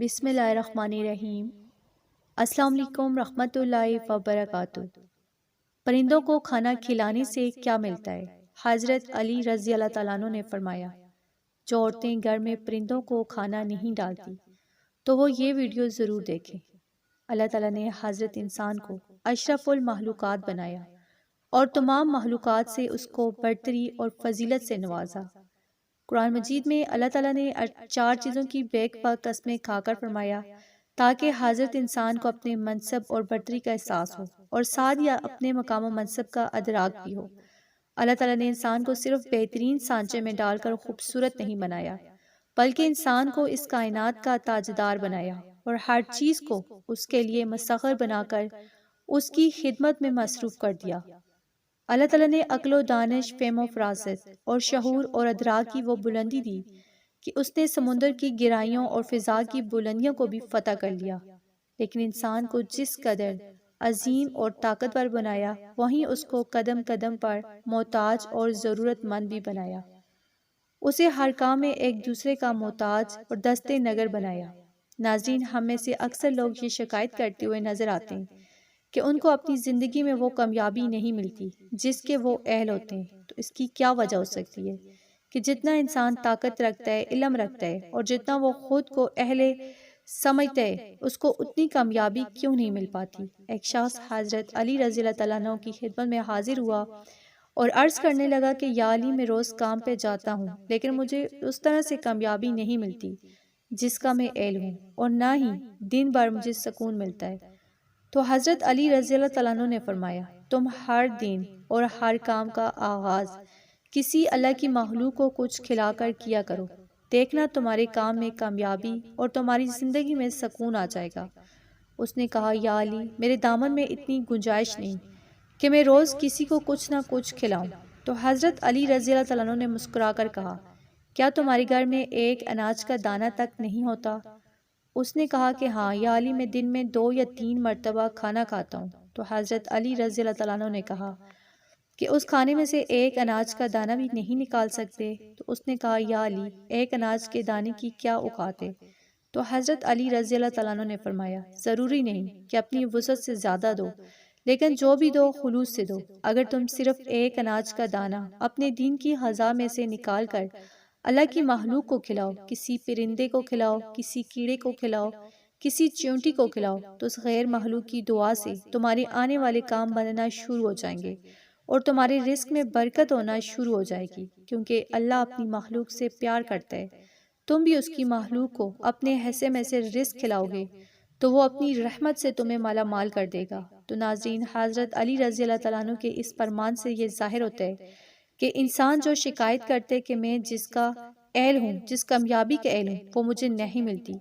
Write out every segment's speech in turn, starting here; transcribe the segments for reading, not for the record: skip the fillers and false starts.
بسم اللہ الرحمن الرحیم۔ السلام علیکم رحمۃ اللہ وبرکاتہ۔ پرندوں کو کھانا کھلانے سے کیا ملتا ہے؟ حضرت علی رضی اللہ تعالیٰ عنہ نے فرمایا، جو عورتیں گھر میں پرندوں کو کھانا نہیں ڈالتی تو وہ یہ ویڈیو ضرور دیکھیں۔ اللہ تعالیٰ نے حضرت انسان کو اشرف المخلوقات بنایا اور تمام مخلوقات سے اس کو برتری اور فضیلت سے نوازا۔ قرآن مجید میں اللہ تعالیٰ نے 4 چیزوں کی بیک وقت قسمیں کھا کر فرمایا تاکہ حضرت انسان کو اپنے منصب اور برتری کا احساس ہو اور ساتھ یا اپنے مقام و منصب کا ادراک بھی ہو۔ اللہ تعالیٰ نے انسان کو صرف بہترین سانچے میں ڈال کر خوبصورت نہیں بنایا، بلکہ انسان کو اس کائنات کا تاجدار بنایا اور ہر چیز کو اس کے لیے مسخر بنا کر اس کی خدمت میں مصروف کر دیا۔ اللہ تعالیٰ نے عقل و دانش، فہم و فراست اور شعور اور ادراک کی وہ بلندی دی کہ اس نے سمندر کی گہرائیوں اور فضا کی بلندیوں کو بھی فتح کر لیا، لیکن انسان کو جس قدر عظیم اور طاقتور بنایا وہیں اس کو قدم قدم پر محتاج اور ضرورت مند بھی بنایا۔ اسے ہر کام میں ایک دوسرے کا محتاج اور دستے نگر بنایا۔ ناظرین، ہم میں سے اکثر لوگ یہ شکایت کرتے ہوئے نظر آتے ہیں کہ ان کو اپنی زندگی میں وہ کامیابی نہیں ملتی جس کے وہ اہل ہوتے ہیں۔ تو اس کی کیا وجہ ہو سکتی ہے کہ جتنا انسان طاقت رکھتا ہے، علم رکھتا ہے اور جتنا وہ خود کو اہل سمجھتا ہے، اس کو اتنی کامیابی کیوں نہیں مل پاتی؟ ایک شخص حضرت علی رضی اللہ تعالیٰ عنہ کی خدمت میں حاضر ہوا اور عرض کرنے لگا کہ یا علی، میں روز کام پہ جاتا ہوں لیکن مجھے اس طرح سے کامیابی نہیں ملتی جس کا میں اہل ہوں، اور نہ ہی دن بھر مجھے سکون ملتا ہے۔ تو حضرت علی رضی اللہ تعالیٰ عنہ نے فرمایا، تم ہر دن اور ہر کام کا آغاز کسی اللہ کی مخلوق کو کچھ کھلا کر کیا کرو، دیکھنا تمہارے کام میں کامیابی اور تمہاری زندگی میں سکون آ جائے گا۔ اس نے کہا، یا علی، میرے دامن میں اتنی گنجائش نہیں کہ میں روز کسی کو کچھ نہ کچھ کھلاؤں۔ تو حضرت علی رضی اللہ تعالیٰ عنہ نے مسکرا کر کہا، کیا تمہارے گھر میں ایک اناج کا دانہ تک نہیں ہوتا؟ اس نے کہا کہ ہاں یا علی، میں دن میں 2 یا 3 مرتبہ کھانا کھاتا ہوں۔ تو حضرت علی رضی اللہ تعالیٰ عنہ نے کہا کہ اس کھانے میں سے ایک اناج کا دانہ بھی نہیں نکال سکتے؟ تو اس نے کہا، یا علی، ایک اناج کے دانے کی کیا اوقات ہے؟ تو حضرت علی رضی اللہ تعالیٰ عنہ نے فرمایا، ضروری نہیں کہ اپنی وسعت سے زیادہ دو، لیکن جو بھی دو خلوص سے دو۔ اگر تم صرف ایک اناج کا دانہ اپنے دین کی غذا میں سے نکال کر اللہ کی مخلوق کو کھلاؤ، کسی پرندے کو کھلاؤ، کسی کیڑے کو کھلاؤ، کسی چیونٹی کو کھلاؤ، تو اس غیر مخلوق کی دعا سے تمہارے آنے والے کام بننا شروع ہو جائیں گے اور تمہارے رزق میں برکت ہونا شروع ہو جائے گی، کیونکہ اللہ اپنی مخلوق سے پیار کرتا ہے۔ تم بھی اس کی مخلوق کو اپنے حصے میں سے رزق کھلاؤ گے تو وہ اپنی رحمت سے تمہیں مالا مال کر دے گا۔ تو ناظرین، حضرت علی رضی اللہ تعالیٰ عنہ کے اس فرمان سے یہ ظاہر ہوتا ہے کہ انسان جو شکایت کرتے کہ میں جس کا اہل ہوں، جس کامیابی کا اہل ہوں، وہ مجھے نہیں ملتی،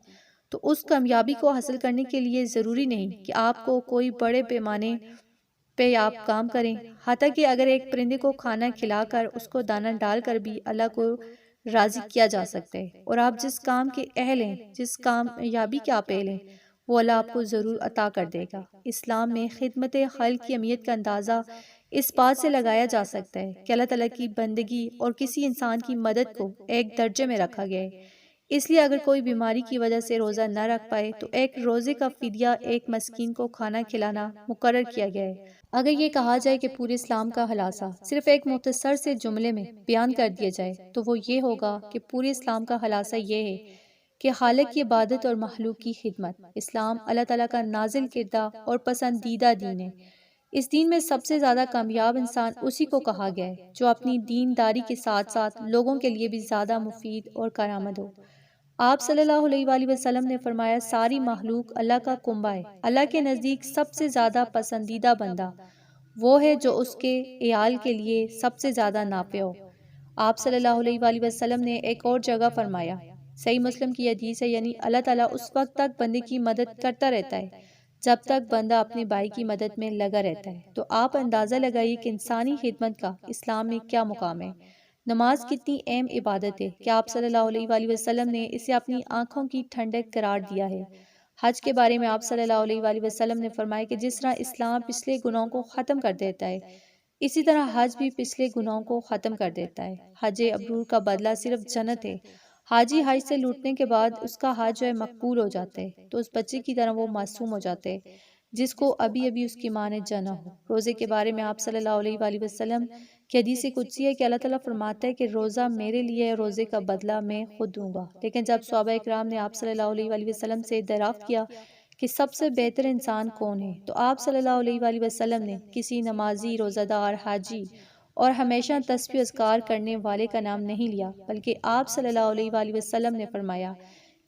تو اس کامیابی کو حاصل کرنے کے لیے ضروری نہیں کہ آپ کو کوئی بڑے پیمانے پہ آپ کام کریں، حتیٰ کہ اگر ایک پرندے کو کھانا کھلا کر اس کو دانہ ڈال کر بھی اللہ کو راضی کیا جا سکتا ہے، اور آپ جس کام کے اہل ہیں، جس کامیابی کے آپ اہل ہیں، وہ اللہ آپ کو ضرور عطا کر دے گا۔ اسلام میں خدمت خلق کی اہمیت کا اندازہ اس بات سے لگایا جا سکتا ہے کہ اللہ تعالیٰ کی بندگی اور کسی انسان کی مدد کو ایک درجے میں رکھا گیا ہے۔ اس لیے اگر کوئی بیماری کی وجہ سے روزہ نہ رکھ پائے تو ایک روزے کا فدیہ ایک مسکین کو کھانا کھلانا مقرر کیا گیا ہے۔ اگر یہ کہا جائے کہ پورے اسلام کا خلاصہ صرف ایک مختصر سے جملے میں بیان کر دیا جائے تو وہ یہ ہوگا کہ پورے اسلام کا خلاصہ یہ ہے کہ خالق کی عبادت اور مخلوق کی خدمت۔ اسلام اللہ تعالیٰ کا نازل کردہ اور پسندیدہ دین ہے۔ اس دین میں سب سے زیادہ کامیاب انسان اسی کو کہا گیا ہے جو اپنی دینداری کے ساتھ ساتھ لوگوں کے لیے بھی زیادہ مفید اور کارآمد ہو۔ آپ صلی اللہ علیہ وآلہ وسلم نے فرمایا، ساری مخلوق اللہ کا کنبہ ہے۔ اللہ کے نزدیک سب سے زیادہ پسندیدہ بندہ وہ ہے جو اس کے عیال کے لیے سب سے زیادہ نافع ہو۔ آپ صلی اللہ علیہ وآلہ وسلم نے ایک اور جگہ فرمایا، صحیح مسلم کی حدیث ہے، یعنی اللہ تعالیٰ اس وقت تک بندے کی مدد کرتا رہتا ہے جب تک بندہ اپنے بھائی کی مدد میں لگا رہتا ہے۔ تو آپ اندازہ لگائیے کہ انسانی خدمت کا اسلام میں کیا مقام ہے۔ نماز کتنی اہم عبادت ہے کہ آپ صلی اللہ علیہ وآلہ وسلم نے اسے اپنی آنکھوں کی ٹھنڈک قرار دیا ہے۔ حج کے بارے میں آپ صلی اللہ علیہ وآلہ وسلم نے فرمایا کہ جس طرح اسلام پچھلے گناہوں کو ختم کر دیتا ہے، اسی طرح حج بھی پچھلے گناہوں کو ختم کر دیتا ہے۔ حج مبرور کا بدلہ صرف جنت ہے۔ حاجی حج سے لوٹنے کے بعد اس کا حج جو ہے مقبول ہو جاتا ہے تو اس بچے کی طرح وہ معصوم ہو جاتے ہیں جس کو ابھی ابھی اس کی ماں نے جنا ہو۔ روزے کے بارے میں آپ صلی اللہ علیہ وآلہ وسلم کی حدیث قدسی ہے کہ اللہ تعالیٰ فرماتا ہے کہ روزہ میرے لیے ہے، روزے کا بدلہ میں خود دوں گا۔ لیکن جب صحابہ اکرام نے آپ صلی اللہ علیہ وآلہ وسلم سے دریافت کیا کہ سب سے بہتر انسان کون ہے، تو آپ صلی اللہ علیہ وآلہ وسلم نے کسی نمازی، روزہ دار، حاجی اور ہمیشہ تسبیح و اذکار کرنے والے کا نام نہیں لیا، بلکہ آپ صلی اللہ علیہ وآلہ وسلم نے فرمایا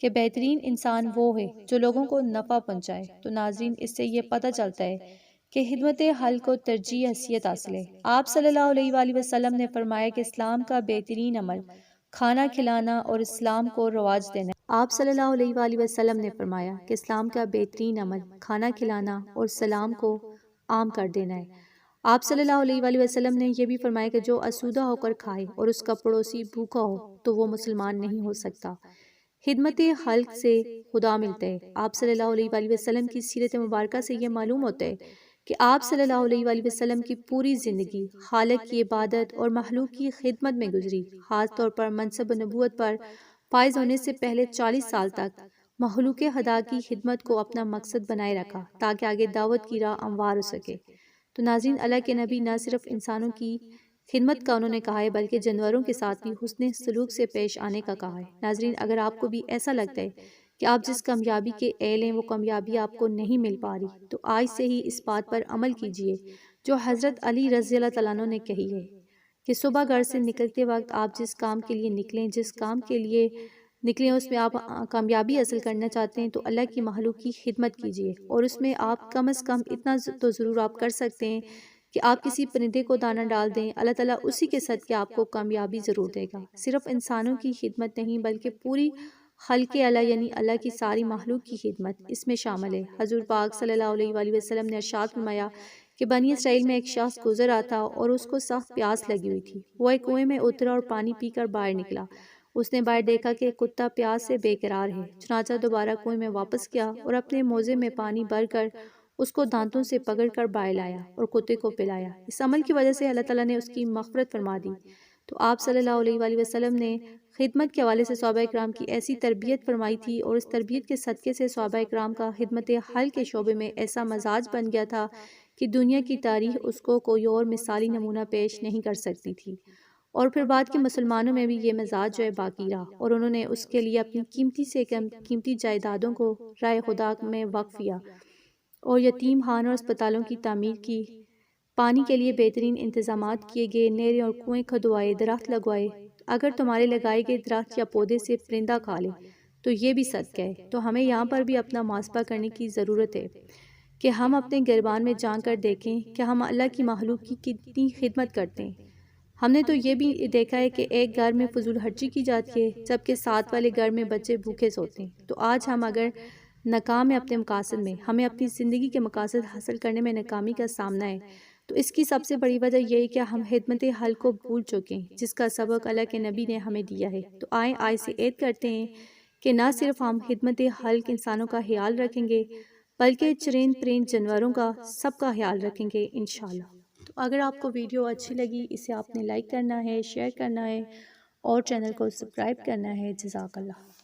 کہ بہترین انسان وہ ہے جو لوگوں کو نفع پہنچائے۔ تو ناظرین، اس سے یہ پتہ چلتا ہے کہ خدمت حلق کو ترجیح حیثیت حاصل ہے۔ آپ صلی اللہ علیہ وآلہ وسلم نے فرمایا کہ اسلام کا بہترین عمل کھانا کھلانا اور اسلام کو رواج دینا ہے۔ آپ صلی اللہ علیہ وآلہ وسلم نے فرمایا کہ اسلام کا بہترین عمل کھانا کھلانا اور سلام کو عام کر دینا ہے۔ آپ صلی اللہ علیہ وآلہ وسلم نے یہ بھی فرمایا کہ جو آسودہ ہو کر کھائے اور اس کا پڑوسی بھوکا ہو تو وہ مسلمان نہیں ہو سکتا۔ خدمت حلق سے خدا ملتا ہے۔ آپ صلی اللہ علیہ وآلہ وسلم کی سیرت مبارکہ سے یہ معلوم ہوتا ہے کہ آپ صلی اللہ علیہ وآلہ وسلم کی پوری زندگی خالق کی عبادت اور مخلوق کی خدمت میں گزری۔ خاص طور پر منصب نبوت پر فائز ہونے سے پہلے 40 سال تک مخلوق خدا کی خدمت کو اپنا مقصد بنائے رکھا تاکہ آگے دعوت کی راہ ہموار ہو سکے۔ تو ناظرین، اللہ کے نبی نہ صرف انسانوں کی خدمت کا انہوں نے کہا ہے بلکہ جانوروں کے ساتھ بھی حسن سلوک سے پیش آنے کا کہا ہے۔ ناظرین، اگر آپ کو بھی ایسا لگتا ہے کہ آپ جس کامیابی کے اہل ہیں وہ کامیابی آپ کو نہیں مل پا رہی، تو آج سے ہی اس بات پر عمل کیجئے جو حضرت علی رضی اللہ تعالیٰ عنہ نے کہی ہے کہ صبح گھر سے نکلتے وقت آپ جس کام کے لیے نکلیں، جس کام کے لیے نکلیں اس میں آپ کامیابی حاصل کرنا چاہتے ہیں تو اللہ کی مخلوق کی خدمت کیجئے، اور اس میں آپ کم از کم اتنا تو ضرور آپ کر سکتے ہیں کہ آپ کسی پرندے کو دانہ ڈال دیں، اللہ تعالیٰ اسی کے صدقے آپ کو کامیابی ضرور دے گا۔ صرف انسانوں کی خدمت نہیں بلکہ پوری خلق اللہ یعنی اللہ کی ساری مخلوق کی خدمت اس میں شامل ہے۔ حضور پاک صلی اللہ علیہ وآلہ وسلم نے ارشاد فرمایا کہ بنی اسرائیل میں ایک شخص گزر رہا تھا اور اس کو سخت پیاس لگی ہوئی تھی۔ وہ ایک کنویں میں اترا اور پانی پی کر باہر نکلا۔ اس نے باہر دیکھا کہ کتا پیاس سے بے قرار ہے، چنانچہ دوبارہ کنویں میں واپس گیا اور اپنے موزے میں پانی بھر کر اس کو دانتوں سے پکڑ کر باہر لایا اور کتے کو پلایا۔ اس عمل کی وجہ سے اللہ تعالیٰ نے اس کی مغفرت فرما دی۔ تو آپ صلی اللہ علیہ وآلہ وسلم نے خدمت کے حوالے سے صحابہ اکرام کی ایسی تربیت فرمائی تھی، اور اس تربیت کے صدقے سے صحابہ اکرام کا خدمت حلق کے شعبے میں ایسا مزاج بن گیا تھا کہ دنیا کی تاریخ اس کو کوئی اور مثالی نمونہ پیش نہیں کر سکتی تھی۔ اور پھر بعد کے مسلمانوں میں بھی یہ مزاج جو ہے باقی رہا، اور انہوں نے اس کے لیے اپنی قیمتی سے قیمتی جائیدادوں کو راہ خدا میں وقف کیا، اور یتیم خانوں اور اسپتالوں کی تعمیر کی، پانی کے لیے بہترین انتظامات کیے گئے، نہریں اور کنویں کھدوائے، درخت لگوائے۔ اگر تمہارے لگائے گئے درخت یا پودے سے پرندہ کھا لے تو یہ بھی صدقہ ہے۔ تو ہمیں یہاں پر بھی اپنا محاسبہ کرنے کی ضرورت ہے کہ ہم اپنے گریبان میں جان کر دیکھیں کہ ہم اللہ کی مخلوق کی کتنی خدمت کرتے ہیں۔ ہم نے تو یہ بھی دیکھا ہے کہ ایک گھر میں فضول خرچی کی جاتی ہے جبکہ ساتھ والے گھر میں بچے بھوکے سوتے ہیں۔ تو آج ہم اگر ناکام ہیں اپنے مقاصد میں، ہمیں اپنی زندگی کے مقاصد حاصل کرنے میں ناکامی کا سامنا ہے، تو اس کی سب سے بڑی وجہ یہ ہے کہ ہم خدمت حلق کو بھول چکے ہیں جس کا سبق اللہ کے نبی نے ہمیں دیا ہے۔ تو آئیں آج سے عہد کرتے ہیں کہ نہ صرف ہم خدمت حلق انسانوں کا خیال رکھیں گے بلکہ چرند پرند جانوروں کا سب کا خیال رکھیں گے انشاءاللہ۔ تو اگر آپ کو ویڈیو اچھی لگی اسے آپ نے لائک کرنا ہے، شیئر کرنا ہے اور چینل کو سبسکرائب کرنا ہے۔ جزاک اللہ۔